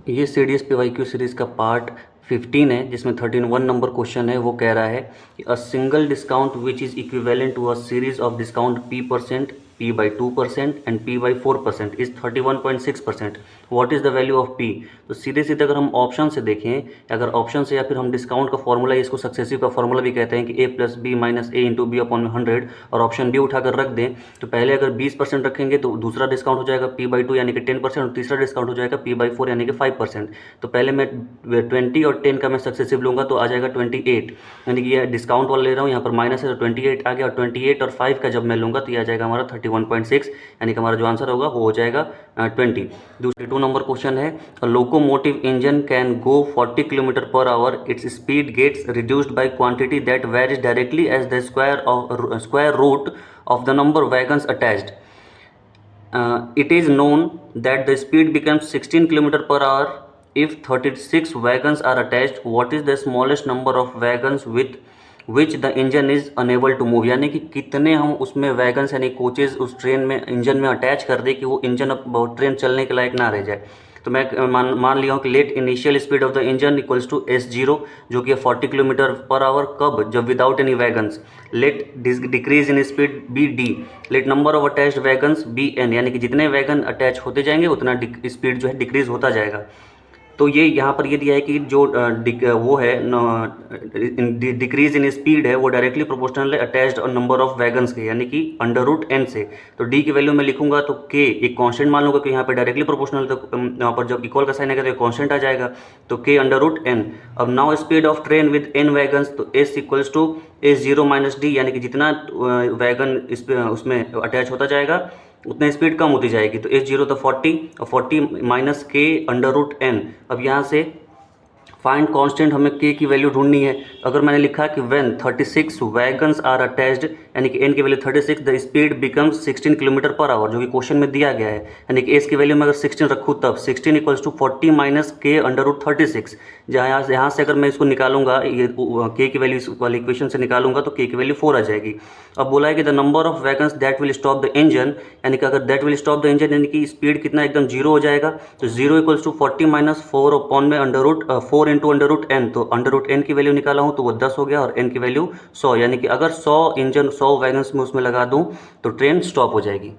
ये CDS PYQ series का part 15 है, जिसमें 1 नंबर क्वेश्चन है। वो कह रहा है कि a single discount which is equivalent to a series of discount P%, P/2% and P/4% is 31.6%। What is the value of P। तो सीधे सीधे अगर हम ऑप्शन से देखें, अगर ऑप्शन से, या फिर हम डिस्काउंट का फॉर्मूला, इसको सक्सेसिव का फॉर्मूला भी कहते हैं कि A+B - A × B अपॉन 100, और ऑप्शन डी उठाकर रख दें, तो पहले अगर 20% रखेंगे तो दूसरा डिस्काउंट हो जाएगा P/2 यानी कि 10%, और तीसरा डिस्काउंट हो जाएगा P/4 यानी कि 5%। तो पहले मैं 20 और 10 का मैं सक्सेसिव लूँगा तो आ जाएगा 28, यानी कि ये डिस्काउंट वाला ले रहा हूँ, यहाँ पर माइनस है तो 28 आ गया, और 28 और 5 का जब मैं लूँगा तो ये आ जाएगा हमारा 31.6, यानी कि हमारा जो आंसर होगा वो हो जाएगा 20। दूसरे 2 नंबर क्वेश्चन है, locomotive engine can go 40 km/h, its speed gets reduced by quantity that varies directly as the square root of the number wagons attached. It is known that the speed becomes 16 km/h if 36 wagons are attached. What is the smallest number of wagons with which the engine is unable to move। यानी कि कितने हम उसमें wagons यानी coaches उस train में, engine में attach कर दे कि वो इंजन अब ट्रेन चलने के लायक ना रह जाए। तो मैं मान लिया हूँ कि let initial speed of the engine equals to S0, जो कि 40 km/h। कब? जब without any wagons. Let decrease in speed BD। Let number of attached wagons BN, यानी कि जितने वैगन अटैच होते जाएंगे उतना स्पीड जो है डिक्रीज होता जाएगा। तो ये यहाँ पर ये दिया है कि जो वो है डिक्रीज इन स्पीड है वो डायरेक्टली प्रोपोर्शनल है अटैच्ड नंबर ऑफ वैगन्स के, यानी कि √n से। तो डी की वैल्यू मैं लिखूंगा तो k एक कांस्टेंट मान लूँगा कि यहाँ पे डायरेक्टली प्रोपोर्शनल, तो यहाँ पर जब इक्वल का साइन आएगा तो कांस्टेंट आ जाएगा, तो k √n। अब now speed of train with n wagons, तो S equals to S0 - D, यानी कि जितना वैगन उसमें अटैच होता जाएगा उतनी स्पीड कम होती जाएगी। तो S0 तो 40, और 40 माइनस k √n। अब यहाँ से फाइंड कांस्टेंट, हमें k की वैल्यू ढूंढनी है। अगर मैंने लिखा कि व्हेन 36 वैगन्स आर अटैच्ड, यानी कि n की value 36, the speed becomes 16 km/h, जो कि क्वेश्चन में दिया गया है। यानी कि s की वैल्यू मैं अगर 16 रखूँ तब 16 इक्वल्स टू 40 माइनस k √36। यहाँ से अगर मैं इसको निकालूंगा, ये k की वैल्यू वाली इक्वेशन से निकालूंगा तो k की वैल्यू 4 आ जाएगी। अब बोला है कि the number of wagons that will stop the engine, यानी कि अगर that will stop the engine यानी कि स्पीड कितना एकदम 0 हो जाएगा। तो 0 इक्वल्स टू 40 माइनस 4 अपॉन में 4 इंटू √n, तो √n की वैल्यू निकाला हूँ तो वो 10 हो गया, और n की वैल्यू 100, यानी कि अगर 100 इंजन 100 वैगन्स में उसमें लगा दूँ तो ट्रेन स्टॉप हो जाएगी।